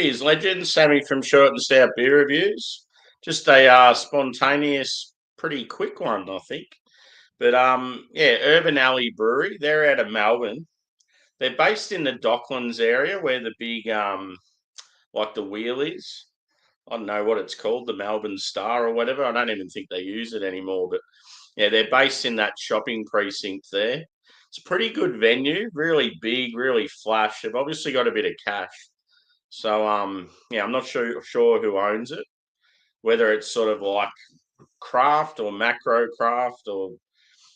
Cheers, legends. Sammy from Short and Stout Beer Reviews. Just a spontaneous, pretty quick one, I think. But yeah, Urban Alley Brewery. They're out of Melbourne. They're based in the Docklands area where the big like the wheel is. I don't know what it's called, the Melbourne Star or whatever. I don't even think they use it anymore. But yeah, they're based in that shopping precinct there. It's a pretty good venue, really big, really flash. They've obviously got a bit of cash. So yeah, I'm not sure who owns it, whether it's sort of like craft or macro craft or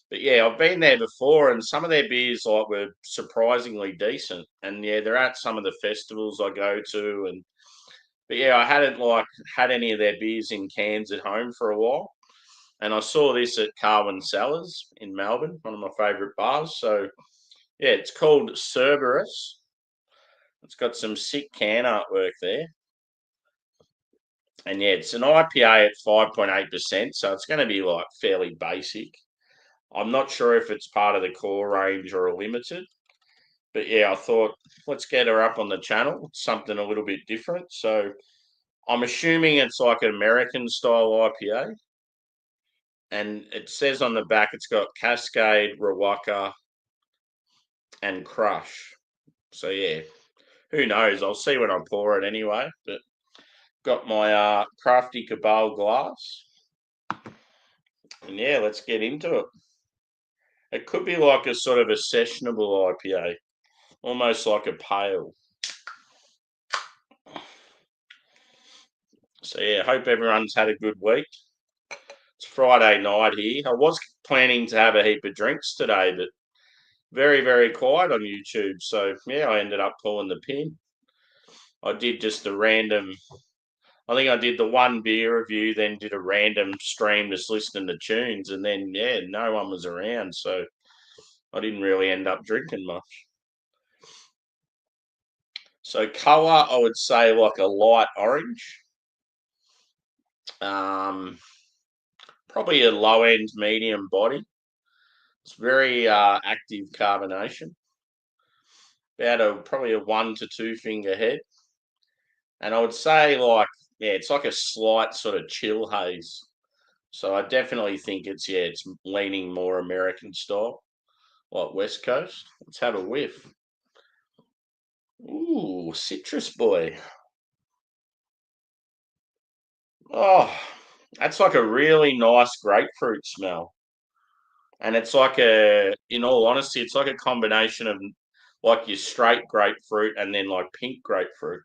but yeah, I've been there before and some of their beers like were surprisingly decent. And yeah, they're at some of the festivals I go to and but yeah, I hadn't like had any of their beers in cans at home for a while. And I saw this at Carwyn Cellars in Melbourne, one of my favourite bars. So yeah, it's called CERBERUS. It's got some sick can artwork there. And yeah, it's an IPA at 5.8%, so it's going to be like fairly basic. I'm not sure if it's part of the core range or a limited, but yeah, I thought let's get her up on the channel, something a little bit different. So I'm assuming it's like an American style IPA, and it says on the back it's got Cascade, Rawaka, and Crush. So yeah, who knows? I'll see when I pour it anyway. But got my crafty Cabal glass. And yeah, let's get into it. It could be like a sort of a sessionable IPA, almost like a pale. So yeah, hope everyone's had a good week. It's Friday night here. I was planning to have a heap of drinks today, but very, very quiet on YouTube. So yeah, I ended up pulling the pin. I did just a random I think I did the one beer review, then did a random stream just listening to tunes, and then yeah, no one was around, so I didn't really end up drinking much. So colour, I would say like a light orange. Probably a low end medium body. It's very active carbonation. Probably a 1 to 2 finger head. And I would say like yeah, it's like a slight sort of chill haze. So I definitely think it's leaning more American style, like West Coast. Let's have a whiff. Ooh, citrus boy. Oh, that's like a really nice grapefruit smell. And it's like in all honesty, it's like a combination of like your straight grapefruit and then like pink grapefruit.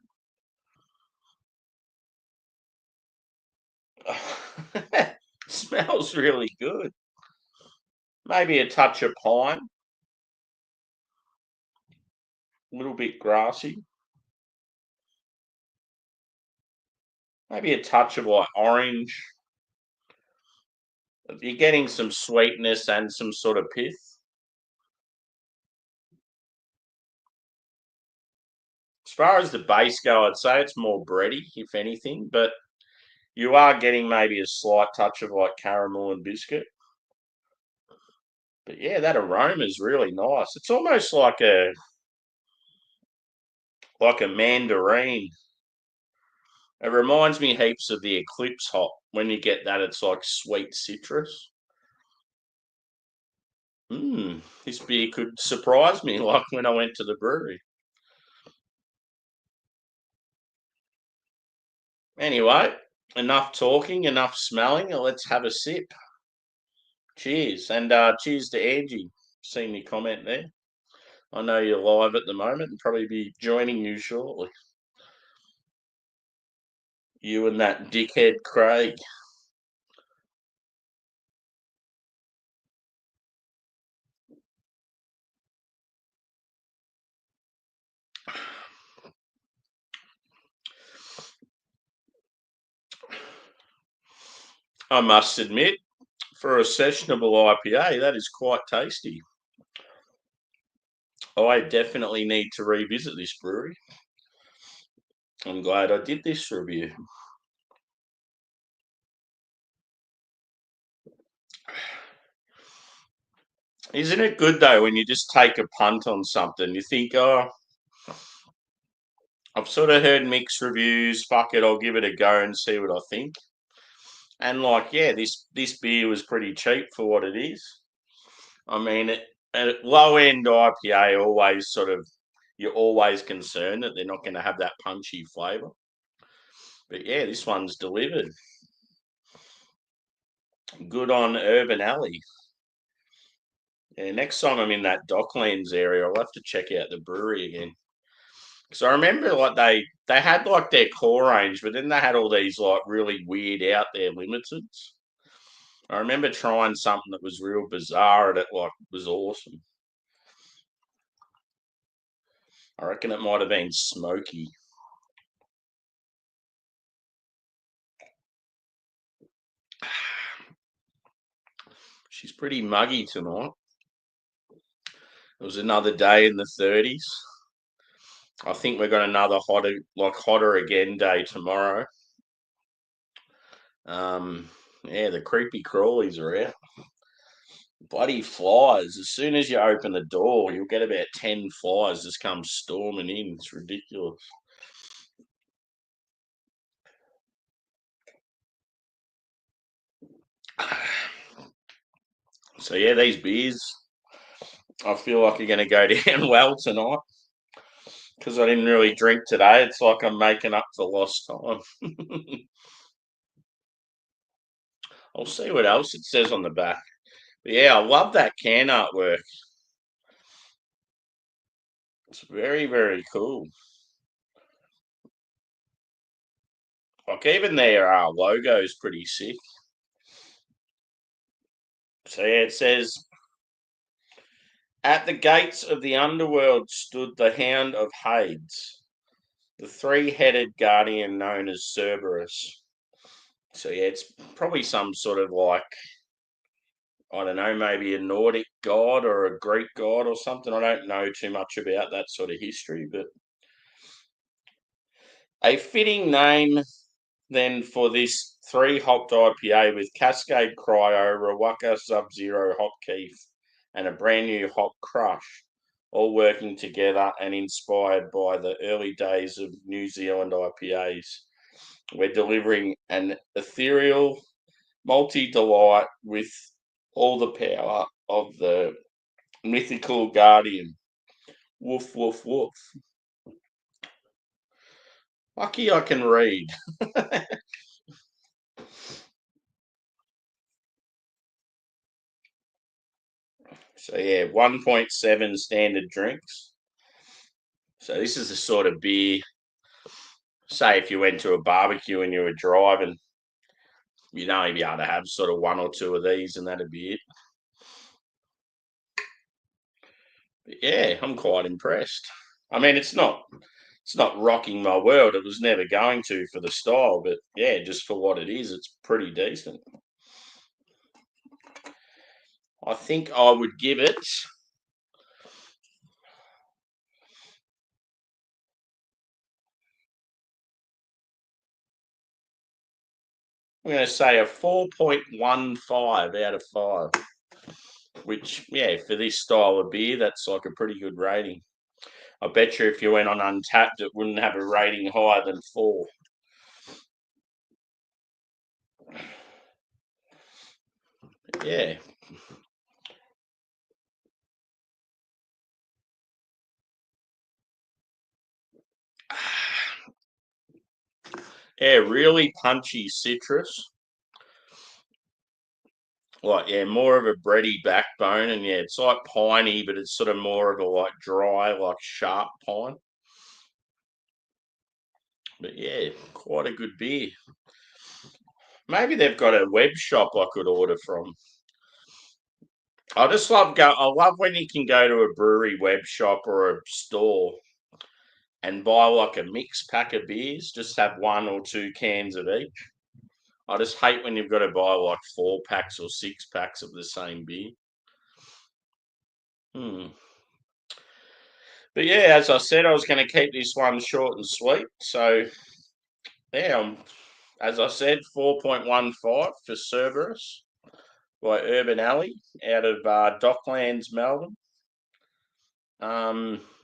Smells really good. Maybe a touch of pine, a little bit grassy. Maybe a touch of like orange. You're getting some sweetness and some sort of pith. As far as the base go, I'd say it's more bready, if anything, but you are getting maybe a slight touch of like caramel and biscuit. But yeah, that aroma is really nice. It's almost like a mandarin. It reminds me heaps of the Eclipse hop. When you get that, it's like sweet citrus. This beer could surprise me, like when I went to the brewery. Anyway, enough talking, enough smelling. Let's have a sip. Cheers, and cheers to Angie. Seen your comment there. I know you're live at the moment and probably be joining you shortly. You and that dickhead Craig. I must admit, for a sessionable IPA, that is quite tasty. I definitely need to revisit this brewery. I'm glad I did this review. Isn't it good though when you just take a punt on something? You think, oh, I've sort of heard mixed reviews. Fuck it, I'll give it a go and see what I think. And like, yeah, this beer was pretty cheap for what it is. I mean, at low end IPA, always sort of you're always concerned that they're not going to have that punchy flavour. But yeah, this one's delivered. Good on Urban Alley. Yeah, next time I'm in that Docklands area, I'll have to check out the brewery again. Because I remember like they had like their core range, but then they had all these like really weird out there limiteds. I remember trying something that was real bizarre and it like was awesome. I reckon it might have been smoky. She's pretty muggy tonight. It was another day in the 30s. I think we've got another hotter again day tomorrow. Yeah, the creepy crawlies are out. Bloody flies. As soon as you open the door, you'll get about 10 flies just come storming in. It's ridiculous. So, yeah, these beers, I feel like are going to go down well tonight because I didn't really drink today. It's like I'm making up for lost time. I'll see what else it says on the back. But yeah, I love that can artwork. It's very, very cool. Like even their logo is pretty sick. So yeah, it says, "At the gates of the underworld stood the Hound of Hades, the three-headed guardian known as Cerberus." So yeah, it's probably some sort of like, I don't know, maybe a Nordic god or a Greek god or something. I don't know too much about that sort of history, but a fitting name then for this three hopped IPA with Cascade Cryo, Rawaka Sub Zero Hop Keef, and a brand new Hop Crush, all working together and inspired by the early days of New Zealand IPAs. We're delivering an ethereal multi delight with all the power of the mythical guardian. Woof, woof, woof. Lucky I can read. So yeah, 1.7 standard drinks. So this is the sort of beer, say if you went to a barbecue and you were driving, you'd only be able to have sort of one or two of these and that'd be it. But yeah, I'm quite impressed. I mean, it's not rocking my world. It was never going to for the style, but yeah, just for what it is, it's pretty decent. I think I would give it. I'm going to say a 4.15 out of 5, which, yeah, for this style of beer, that's like a pretty good rating. I bet you if you went on Untapped, it wouldn't have a rating higher than 4. Yeah. Yeah, really punchy citrus. Like, yeah, more of a bready backbone. And yeah, it's like piney, but it's sort of more of a like dry, like sharp pine. But yeah, quite a good beer. Maybe they've got a web shop I could order from. I love when you can go to a brewery web shop or a store and buy like a mixed pack of beers, just have one or two cans of each. I just hate when you've got to buy like 4 packs or 6 packs of the same beer. Hmm. But yeah, as I said, I was going to keep this one short and sweet. So yeah, as I said, 4.15 for Cerberus by Urban Alley out of Docklands, Melbourne.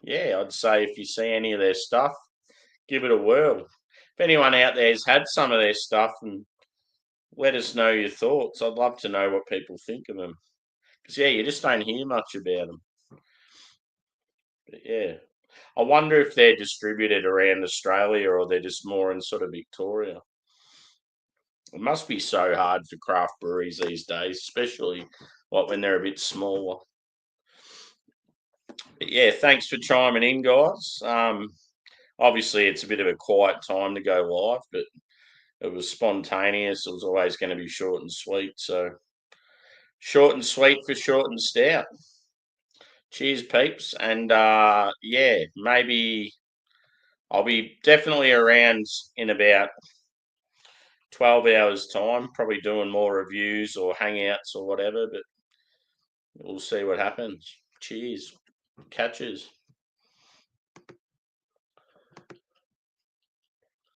Yeah, I'd say if you see any of their stuff, give it a whirl. If anyone out there has had some of their stuff, and let us know your thoughts. I'd love to know what people think of them. Because yeah, you just don't hear much about them. But yeah, I wonder if they're distributed around Australia or they're just more in sort of Victoria. It must be so hard for craft breweries these days, especially like when they're a bit smaller. But yeah, thanks for chiming in, guys. Obviously, it's a bit of a quiet time to go live, but it was spontaneous. It was always going to be short and sweet. So short and sweet for short and stout. Cheers, peeps. And yeah, maybe I'll be definitely around in about 12 hours' time, probably doing more reviews or hangouts or whatever, but we'll see what happens. Cheers. Catches.